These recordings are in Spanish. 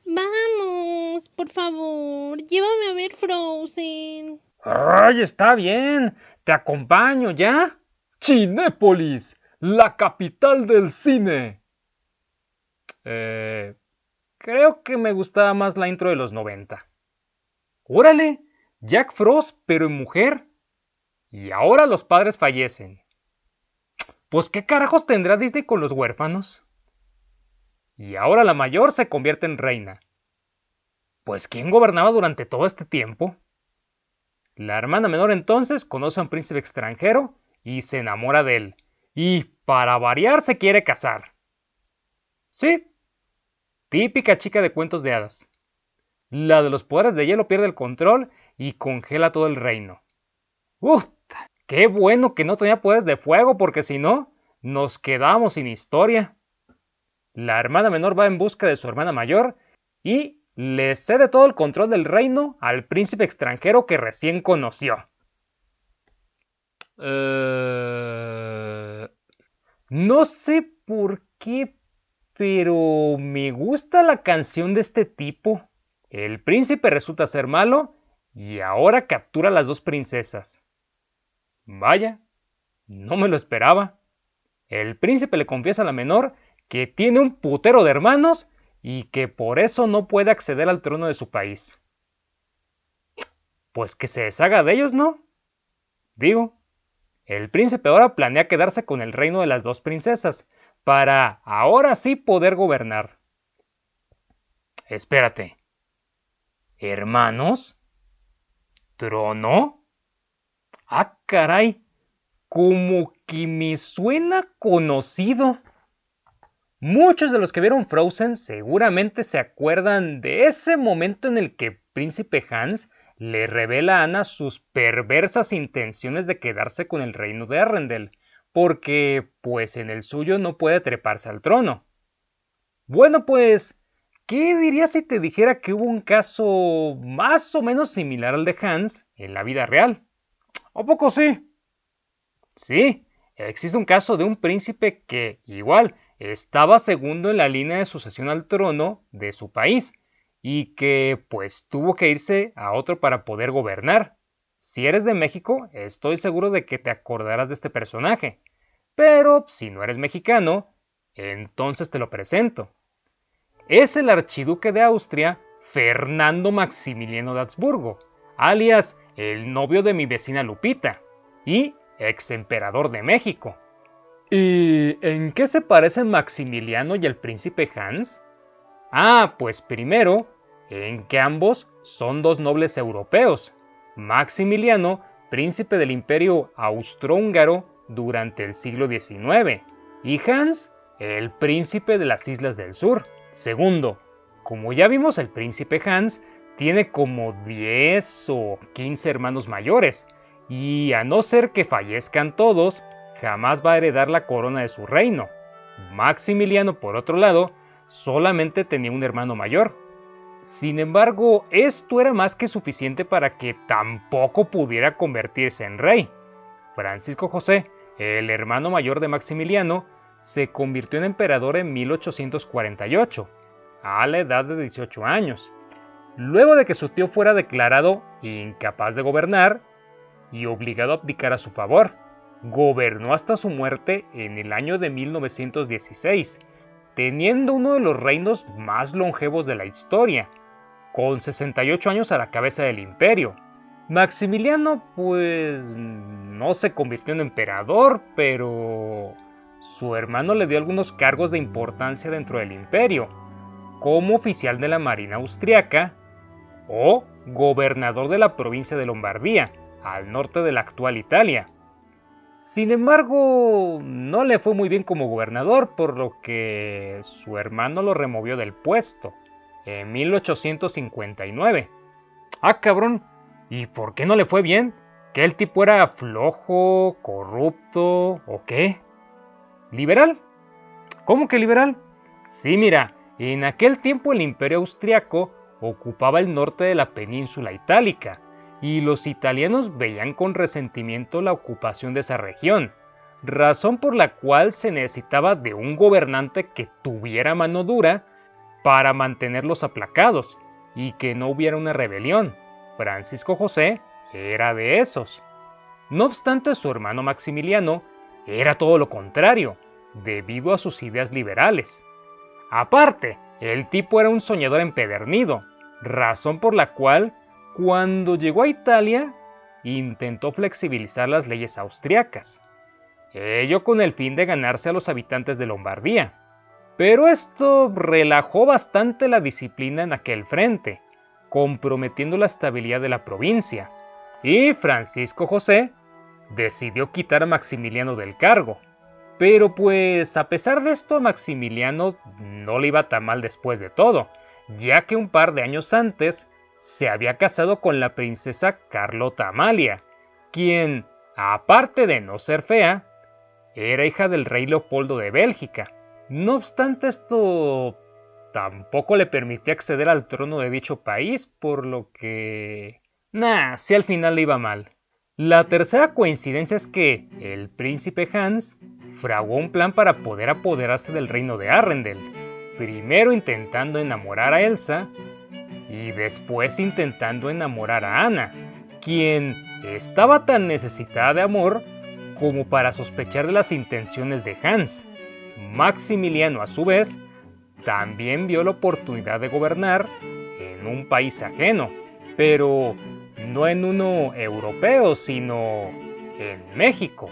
Vamos, por favor, llévame a ver Frozen. ¡Ay, está bien! ¡Te acompaño ya! ¡Cinépolis! ¡La capital del cine! Creo que me gustaba más la intro de los 90. ¡Órale! Jack Frost, pero en mujer. Y ahora los padres fallecen. Pues ¿qué carajos tendrá Disney con los huérfanos? Y ahora la mayor se convierte en reina. Pues ¿quién gobernaba durante todo este tiempo? La hermana menor entonces conoce a un príncipe extranjero y se enamora de él. Y, para variar, se quiere casar. Sí, típica chica de cuentos de hadas. La de los poderes de hielo pierde el control y congela todo el reino. ¡Uf! ¡Qué bueno que no tenía poderes de fuego, porque si no, nos quedamos sin historia! La hermana menor va en busca de su hermana mayor y le cede todo el control del reino al príncipe extranjero que recién conoció. No sé por qué, pero me gusta la canción de este tipo. El príncipe resulta ser malo y ahora captura a las dos princesas. Vaya, no me lo esperaba. El príncipe le confiesa a la menor que tiene un putero de hermanos y que por eso no puede acceder al trono de su país. Pues que se deshaga de ellos, ¿no? Digo, el príncipe ahora planea quedarse con el reino de las dos princesas, para ahora sí poder gobernar. Espérate. ¿Hermanos? ¿Trono? Ah, caray. Como que me suena conocido. Muchos de los que vieron Frozen seguramente se acuerdan de ese momento en el que Príncipe Hans le revela a Anna sus perversas intenciones de quedarse con el reino de Arrendel, porque pues en el suyo no puede treparse al trono. Bueno, pues, ¿qué dirías si te dijera que hubo un caso más o menos similar al de Hans en la vida real? ¿A poco sí? Sí, existe un caso de un príncipe que, igual, estaba segundo en la línea de sucesión al trono de su país y que, pues, tuvo que irse a otro para poder gobernar. Si eres de México, estoy seguro de que te acordarás de este personaje. Pero, si no eres mexicano, entonces te lo presento. Es el archiduque de Austria, Fernando Maximiliano de Habsburgo, alias el novio de mi vecina Lupita, y ex emperador de México. ¿Y en qué se parecen Maximiliano y el príncipe Hans? Ah, pues primero, en que ambos son dos nobles europeos. Maximiliano, príncipe del imperio austrohúngaro durante el siglo XIX, y Hans, el príncipe de las islas del sur. Segundo, como ya vimos, el príncipe Hans tiene como 10 o 15 hermanos mayores, y a no ser que fallezcan todos, jamás va a heredar la corona de su reino. Maximiliano, por otro lado, solamente tenía un hermano mayor. Sin embargo, esto era más que suficiente para que tampoco pudiera convertirse en rey. Francisco José, el hermano mayor de Maximiliano, se convirtió en emperador en 1848, a la edad de 18 años, luego de que su tío fuera declarado incapaz de gobernar y obligado a abdicar a su favor. Gobernó hasta su muerte en el año de 1916, teniendo uno de los reinos más longevos de la historia, con 68 años a la cabeza del imperio. Maximiliano, pues, no se convirtió en emperador, pero su hermano le dio algunos cargos de importancia dentro del imperio, como oficial de la Marina austriaca o gobernador de la provincia de Lombardía, al norte de la actual Italia. Sin embargo, no le fue muy bien como gobernador, por lo que su hermano lo removió del puesto en 1859. Ah, cabrón, ¿y por qué no le fue bien? ¿Que el tipo era flojo, corrupto o qué? ¿Liberal? ¿Cómo que liberal? Sí, mira, En aquel tiempo el Imperio Austriaco ocupaba el norte de la península itálica, y los italianos veían con resentimiento la ocupación de esa región, razón por la cual se necesitaba de un gobernante que tuviera mano dura para mantenerlos aplacados y que no hubiera una rebelión. Francisco José era de esos. No obstante, su hermano Maximiliano era todo lo contrario, debido a sus ideas liberales. Aparte, el tipo era un soñador empedernido, razón por la cual, cuando llegó a Italia, intentó flexibilizar las leyes austriacas, ello con el fin de ganarse a los habitantes de Lombardía. Pero esto relajó bastante la disciplina en aquel frente, comprometiendo la estabilidad de la provincia, y Francisco José decidió quitar a Maximiliano del cargo. Pero pues a pesar de esto, a Maximiliano no le iba tan mal después de todo, ya que un par de años antes se había casado con la princesa Carlota Amalia, quien, aparte de no ser fea, era hija del rey Leopoldo de Bélgica. No obstante, esto tampoco le permitía acceder al trono de dicho país, por lo que... si al final le iba mal. La tercera coincidencia es que el príncipe Hans fraguó un plan para poder apoderarse del reino de Arrendel, primero intentando enamorar a Elsa y después intentando enamorar a Ana, quien estaba tan necesitada de amor como para sospechar de las intenciones de Hans. Maximiliano, a su vez, también vio la oportunidad de gobernar en un país ajeno, pero no en uno europeo, sino en México.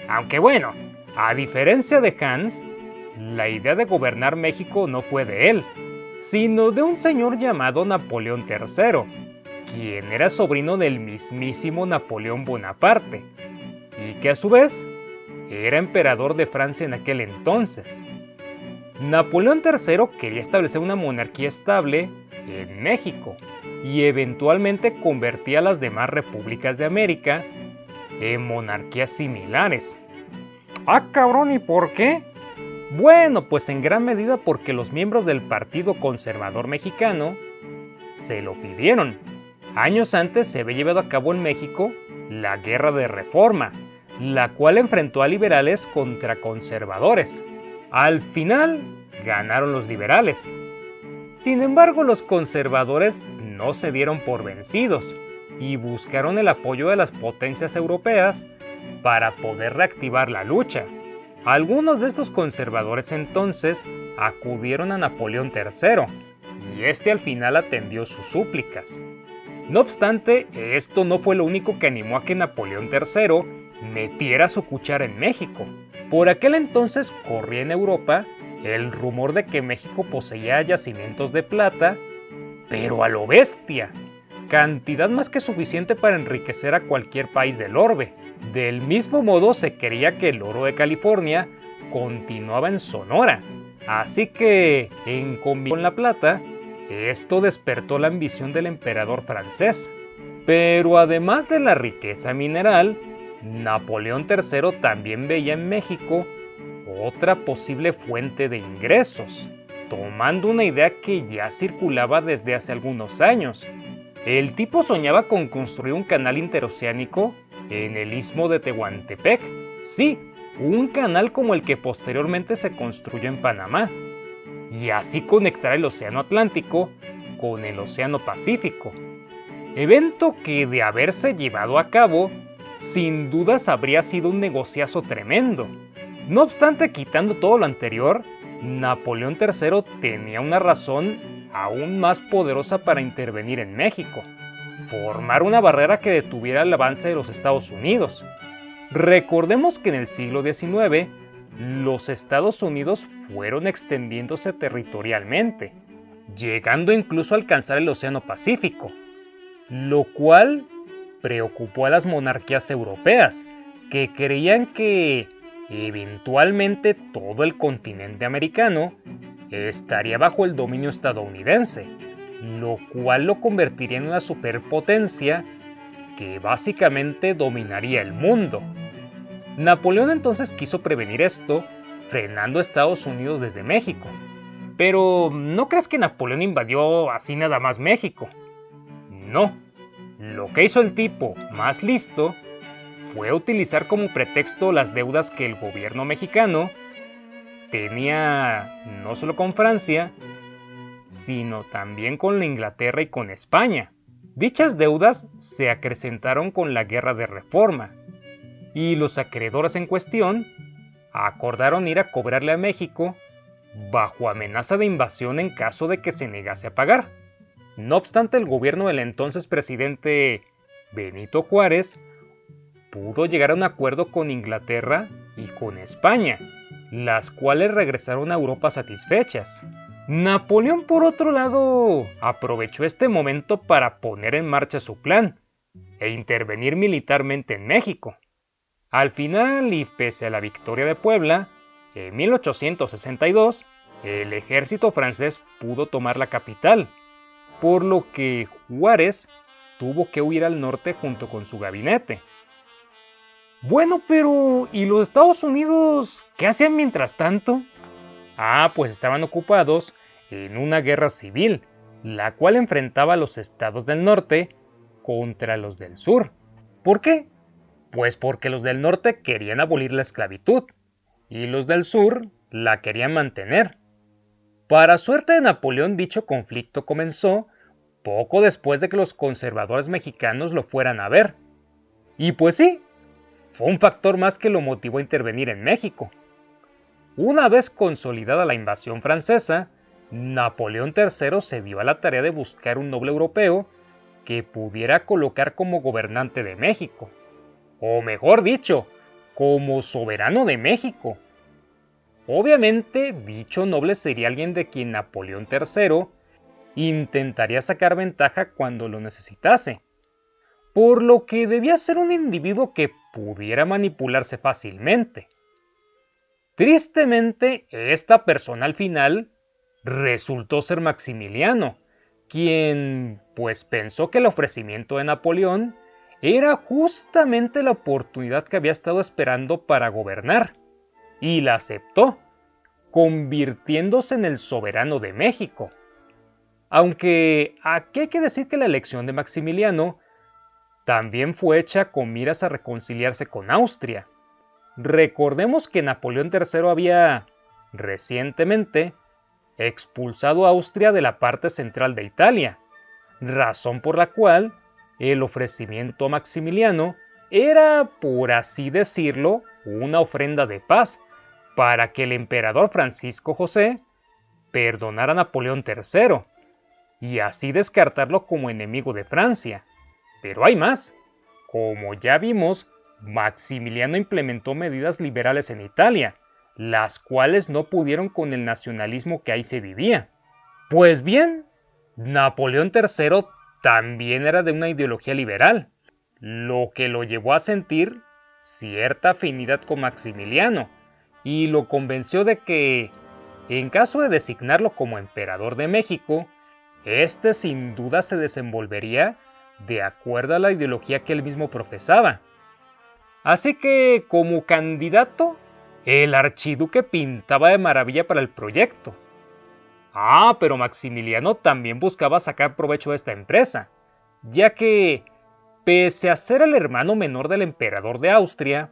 Aunque bueno, a diferencia de Hans, la idea de gobernar México no fue de él, sino de un señor llamado Napoleón III, quien era sobrino del mismísimo Napoleón Bonaparte, y que a su vez era emperador de Francia en aquel entonces. Napoleón III quería establecer una monarquía estable en México y eventualmente convertía a las demás repúblicas de América en monarquías similares. ¡Ah, cabrón! ¿Y por qué? Bueno, pues en gran medida porque los miembros del Partido Conservador Mexicano se lo pidieron. Años antes se había llevado a cabo en México la Guerra de Reforma, la cual enfrentó a liberales contra conservadores. Al final, ganaron los liberales. Sin embargo, los conservadores no se dieron por vencidos y buscaron el apoyo de las potencias europeas para poder reactivar la lucha. Algunos de estos conservadores entonces acudieron a Napoleón III y este al final atendió sus súplicas. No obstante, esto no fue lo único que animó a que Napoleón III metiera su cuchara en México. Por aquel entonces corría en Europa el rumor de que México poseía yacimientos de plata, pero a lo bestia, cantidad más que suficiente para enriquecer a cualquier país del orbe. Del mismo modo se creía que el oro de California continuaba en Sonora, así que, en combinación con la plata, esto despertó la ambición del emperador francés. Pero además de la riqueza mineral, Napoleón III también veía en México otra posible fuente de ingresos, tomando una idea que ya circulaba desde hace algunos años. El tipo soñaba con construir un canal interoceánico en el istmo de Tehuantepec. Sí, un canal como el que posteriormente se construyó en Panamá, y así conectar el océano Atlántico con el océano Pacífico. Evento que, de haberse llevado a cabo, sin dudas habría sido un negociazo tremendo. No obstante, quitando todo lo anterior, Napoleón III tenía una razón aún más poderosa para intervenir en México: formar una barrera que detuviera el avance de los Estados Unidos. Recordemos que en el siglo XIX, los Estados Unidos fueron extendiéndose territorialmente, llegando incluso a alcanzar el Océano Pacífico, lo cual preocupó a las monarquías europeas, que creían que eventualmente todo el continente americano estaría bajo el dominio estadounidense, lo cual lo convertiría en una superpotencia que básicamente dominaría el mundo. Napoleón entonces quiso prevenir esto, frenando a Estados Unidos desde México, Pero no creas que Napoleón invadió así nada más México. No. Lo que hizo el tipo más listo fue utilizar como pretexto las deudas que el gobierno mexicano tenía no solo con Francia, sino también con la Inglaterra y con España. Dichas deudas se acrecentaron con la Guerra de Reforma, y los acreedores en cuestión acordaron ir a cobrarle a México bajo amenaza de invasión en caso de que se negase a pagar. No obstante, el gobierno del entonces presidente Benito Juárez pudo llegar a un acuerdo con Inglaterra y con España, las cuales regresaron a Europa satisfechas. Napoleón, por otro lado, aprovechó este momento para poner en marcha su plan e intervenir militarmente en México. Al final, y pese a la victoria de Puebla, en 1862, el ejército francés pudo tomar la capital, por lo que Juárez tuvo que huir al norte junto con su gabinete. Bueno, pero ¿y los Estados Unidos qué hacían mientras tanto? Pues estaban ocupados en una guerra civil, la cual enfrentaba a los estados del norte contra los del sur. ¿Por qué? Pues porque los del norte querían abolir la esclavitud y los del sur la querían mantener. Para suerte de Napoleón, dicho conflicto comenzó poco después de que los conservadores mexicanos lo fueran a ver. Y pues sí, fue un factor más que lo motivó a intervenir en México. Una vez consolidada la invasión francesa, Napoleón III se dio a la tarea de buscar un noble europeo que pudiera colocar como gobernante de México, o mejor dicho, como soberano de México. Obviamente, dicho noble sería alguien de quien Napoleón III intentaría sacar ventaja cuando lo necesitase, por lo que debía ser un individuo que pudiera manipularse fácilmente. Tristemente, esta persona al final resultó ser Maximiliano, quien pues pensó que el ofrecimiento de Napoleón era justamente la oportunidad que había estado esperando para gobernar, y la aceptó, convirtiéndose en el soberano de México. Aunque aquí hay que decir que la elección de Maximiliano también fue hecha con miras a reconciliarse con Austria. Recordemos que Napoleón III había recientemente expulsado a Austria de la parte central de Italia, razón por la cual el ofrecimiento a Maximiliano era, por así decirlo, una ofrenda de paz para que el emperador Francisco José perdonara a Napoleón III y así descartarlo como enemigo de Francia. Pero hay más. Como ya vimos, Maximiliano implementó medidas liberales en Italia, las cuales no pudieron con el nacionalismo que ahí se vivía. Pues bien, Napoleón III también era de una ideología liberal, lo que lo llevó a sentir cierta afinidad con Maximiliano y lo convenció de que, en caso de designarlo como emperador de México, este sin duda se desenvolvería de acuerdo a la ideología que él mismo profesaba. Así que, como candidato, el archiduque pintaba de maravilla para el proyecto. Pero Maximiliano también buscaba sacar provecho de esta empresa, ya que, pese a ser el hermano menor del emperador de Austria,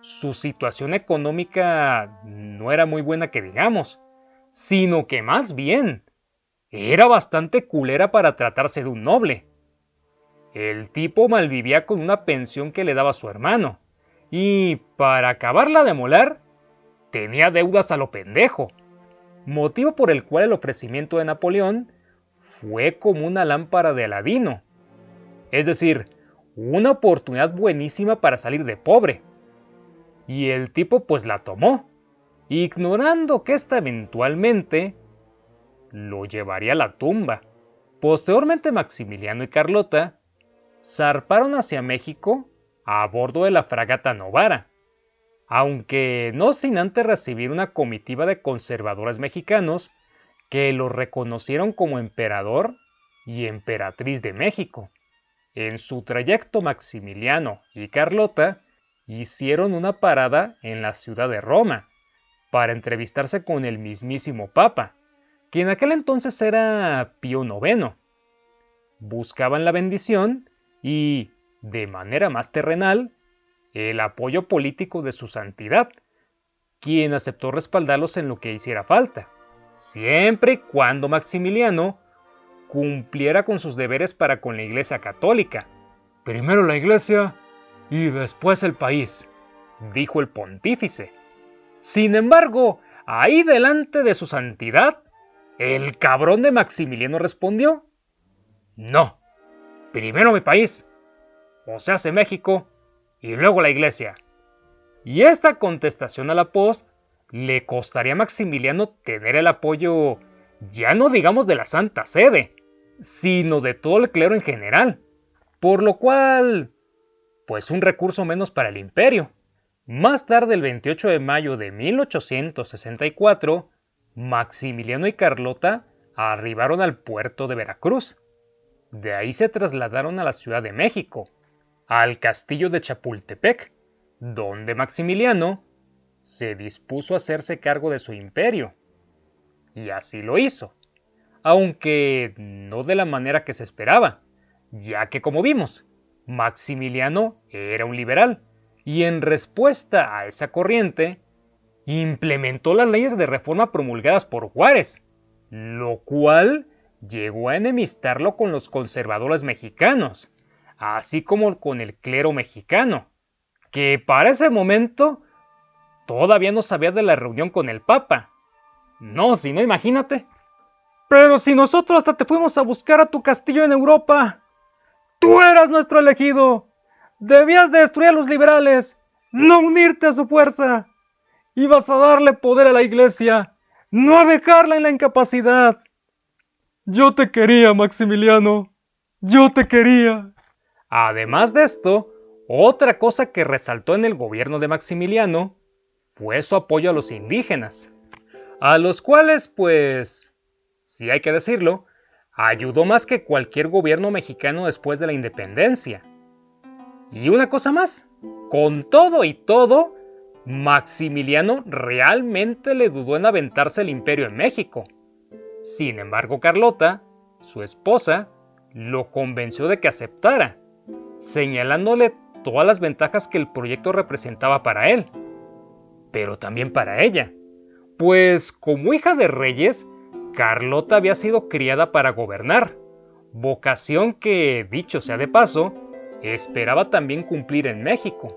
su situación económica no era muy buena que digamos, sino que más bien era bastante culera para tratarse de un noble. El tipo malvivía con una pensión que le daba su hermano, y para acabarla de molar, tenía deudas a lo pendejo, motivo por el cual el ofrecimiento de Napoleón fue como una lámpara de Aladino, es decir, una oportunidad buenísima para salir de pobre. Y el tipo pues la tomó, ignorando que esta eventualmente lo llevaría a la tumba. Posteriormente Maximiliano y Carlota zarparon hacia México a bordo de la fragata Novara, aunque no sin antes recibir una comitiva de conservadores mexicanos que lo reconocieron como emperador y emperatriz de México. En su trayecto Maximiliano y Carlota hicieron una parada en la ciudad de Roma para entrevistarse con el mismísimo Papa, que en aquel entonces era Pío IX. Buscaban la bendición y, de manera más terrenal, el apoyo político de su santidad, quien aceptó respaldarlos en lo que hiciera falta, siempre y cuando Maximiliano cumpliera con sus deberes para con la Iglesia Católica. Primero la Iglesia y después el país, dijo el pontífice. Sin embargo, ahí delante de su santidad, el cabrón de Maximiliano respondió: no, primero mi país, o se hace México, y luego la Iglesia. Y esta contestación a la post le costaría a Maximiliano tener el apoyo, ya no digamos de la Santa Sede, sino de todo el clero en general, por lo cual, pues un recurso menos para el imperio. Más tarde, el 28 de mayo de 1864, Maximiliano y Carlota arribaron al puerto de Veracruz. De ahí se trasladaron a la Ciudad de México, al castillo de Chapultepec, donde Maximiliano se dispuso a hacerse cargo de su imperio. Y así lo hizo, aunque no de la manera que se esperaba, ya que, como vimos, Maximiliano era un liberal, y en respuesta a esa corriente, implementó las leyes de reforma promulgadas por Juárez, lo cual llegó a enemistarlo con los conservadores mexicanos, así como con el clero mexicano, que para ese momento todavía no sabía de la reunión con el Papa. No, si no, imagínate. Pero si nosotros hasta te fuimos a buscar a tu castillo en Europa. Tú eras nuestro elegido. Debías de destruir a los liberales, no unirte a su fuerza. Ibas a darle poder a la Iglesia, no a dejarla en la incapacidad. Yo te quería, Maximiliano. Yo te quería. Además de esto, otra cosa que resaltó en el gobierno de Maximiliano fue su apoyo a los indígenas, a los cuales, pues, si hay que decirlo, ayudó más que cualquier gobierno mexicano después de la independencia. Y una cosa más, con todo y todo, Maximiliano realmente le dudó en aventarse el imperio en México. Sin embargo, Carlota, su esposa, lo convenció de que aceptara, señalándole todas las ventajas que el proyecto representaba para él, pero también para ella, pues como hija de reyes, Carlota había sido criada para gobernar, vocación que, dicho sea de paso, esperaba también cumplir en México.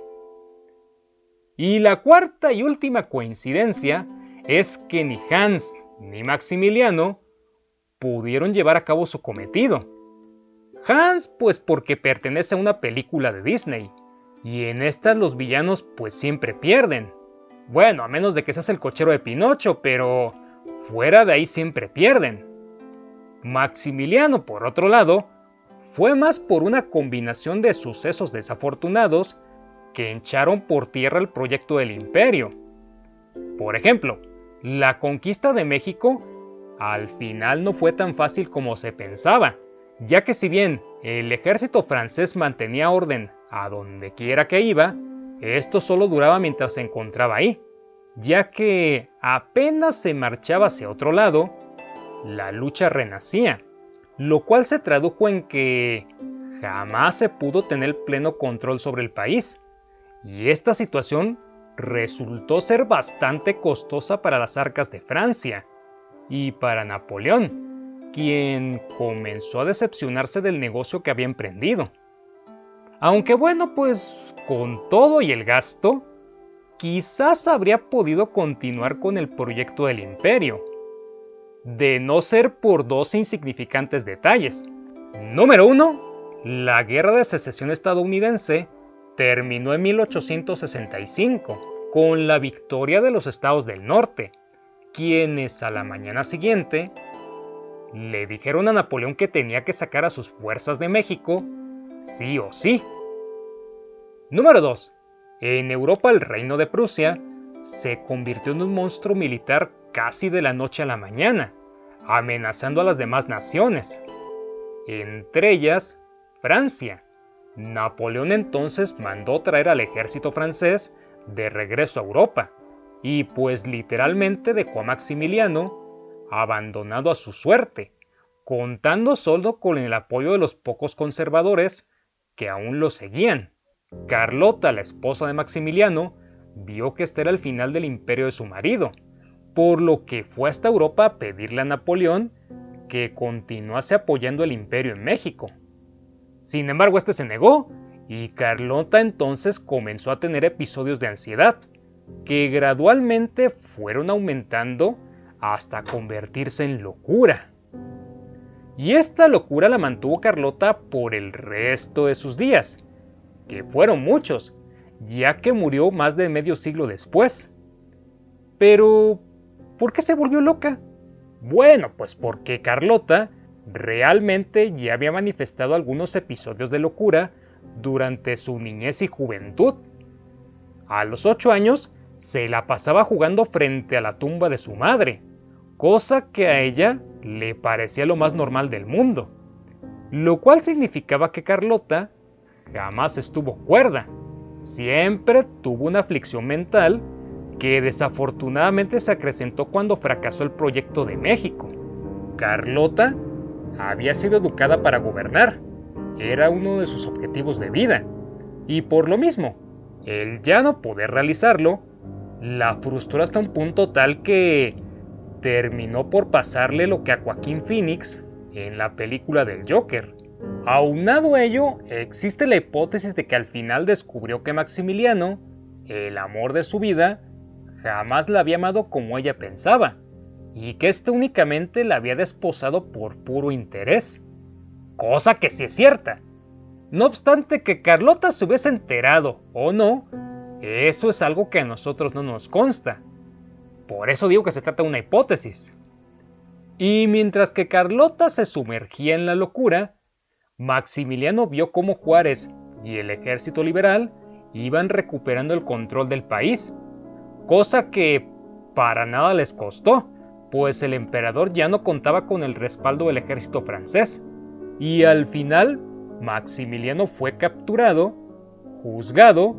Y la cuarta y última coincidencia es que ni Hans ni Maximiliano pudieron llevar a cabo su cometido. Hans, pues porque pertenece a una película de Disney, y en estas los villanos pues siempre pierden. Bueno, a menos de que seas el cochero de Pinocho, pero fuera de ahí siempre pierden. Maximiliano, por otro lado, fue más por una combinación de sucesos desafortunados que echaron por tierra el proyecto del imperio. Por ejemplo, la conquista de México al final no fue tan fácil como se pensaba, ya que si bien el ejército francés mantenía orden a donde quiera que iba, esto solo duraba mientras se encontraba ahí, ya que apenas se marchaba hacia otro lado, la lucha renacía, lo cual se tradujo en que jamás se pudo tener pleno control sobre el país, y esta situación resultó ser bastante costosa para las arcas de Francia y para Napoleón, quien comenzó a decepcionarse del negocio que había emprendido. Aunque bueno, pues con todo y el gasto, quizás habría podido continuar con el proyecto del imperio, de no ser por dos insignificantes detalles. Número 1, la Guerra de Secesión estadounidense terminó en 1865 con la victoria de los estados del norte, quienes a la mañana siguiente le dijeron a Napoleón que tenía que sacar a sus fuerzas de México sí o sí. Número 2. En Europa el reino de Prusia se convirtió en un monstruo militar casi de la noche a la mañana, amenazando a las demás naciones, entre ellas Francia. Napoleón entonces mandó traer al ejército francés de regreso a Europa, y pues literalmente dejó a Maximiliano abandonado a su suerte, contando solo con el apoyo de los pocos conservadores que aún lo seguían. Carlota, la esposa de Maximiliano, vio que este era el final del imperio de su marido, por lo que fue hasta Europa a pedirle a Napoleón que continuase apoyando el imperio en México. Sin embargo, este se negó, y Carlota entonces comenzó a tener episodios de ansiedad, que gradualmente fueron aumentando hasta convertirse en locura. Y esta locura la mantuvo Carlota por el resto de sus días, que fueron muchos, ya que murió más de medio siglo después. Pero, ¿por qué se volvió loca? Bueno, pues porque Carlota realmente ya había manifestado algunos episodios de locura durante su niñez y juventud. A los 8 años se la pasaba jugando frente a la tumba de su madre, cosa que a ella le parecía lo más normal del mundo, lo cual significaba que Carlota jamás estuvo cuerda, siempre tuvo una aflicción mental que desafortunadamente se acrecentó cuando fracasó el proyecto de México. Carlota había sido educada para gobernar, era uno de sus objetivos de vida, y por lo mismo, el ya no poder realizarlo, la frustró hasta un punto tal que terminó por pasarle lo que a Joaquín Phoenix en la película del Joker. Aunado a ello, existe la hipótesis de que al final descubrió que Maximiliano, el amor de su vida, jamás la había amado como ella pensaba, y que éste únicamente la había desposado por puro interés, cosa que sí es cierta. No obstante que Carlota se hubiese enterado o no, eso es algo que a nosotros no nos consta. Por eso digo que se trata de una hipótesis. Y mientras que Carlota se sumergía en la locura, Maximiliano vio cómo Juárez y el ejército liberal iban recuperando el control del país, cosa que para nada les costó, pues el emperador ya no contaba con el respaldo del ejército francés, y al final Maximiliano fue capturado, juzgado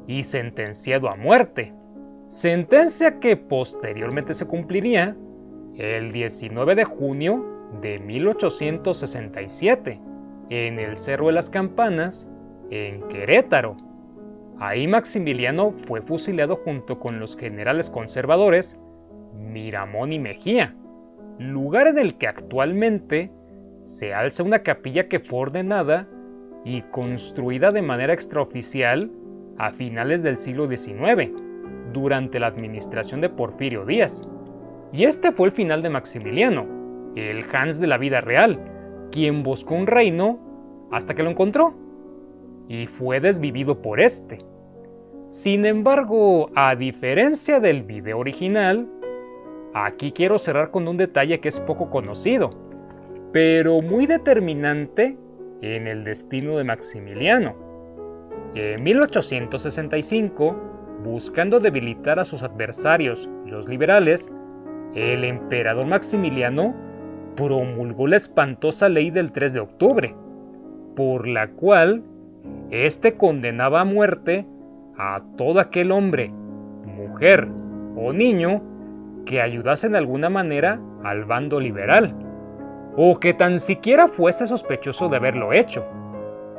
y sentenciado a muerte, sentencia que posteriormente se cumpliría el 19 de junio de 1867 en el Cerro de las Campanas, en Querétaro. Ahí Maximiliano fue fusilado junto con los generales conservadores Miramón y Mejía, lugar en el que actualmente se alza una capilla que fue ordenada y construida de manera extraoficial a finales del siglo XIX, durante la administración de Porfirio Díaz. Y este fue el final de Maximiliano, el Hans de la vida real, quien buscó un reino hasta que lo encontró, y fue desvivido por este. Sin embargo, a diferencia del video original, aquí quiero cerrar con un detalle que es poco conocido, pero muy determinante en el destino de Maximiliano. En 1865, buscando debilitar a sus adversarios, los liberales, el emperador Maximiliano promulgó la espantosa ley del 3 de octubre, por la cual este condenaba a muerte a todo aquel hombre, mujer o niño que ayudase en alguna manera al bando liberal, o que tan siquiera fuese sospechoso de haberlo hecho.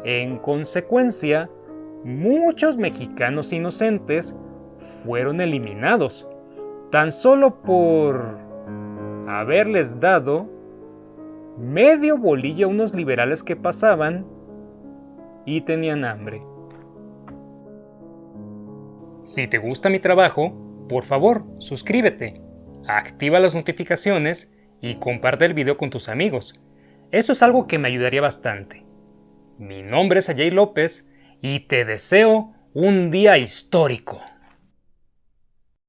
En consecuencia, muchos mexicanos inocentes fueron eliminados, tan solo por haberles dado medio bolillo a unos liberales que pasaban y tenían hambre. Si te gusta mi trabajo, por favor, suscríbete, activa las notificaciones y comparte el video con tus amigos. Eso es algo que me ayudaría bastante. Mi nombre es Ajay López y te deseo un día histórico.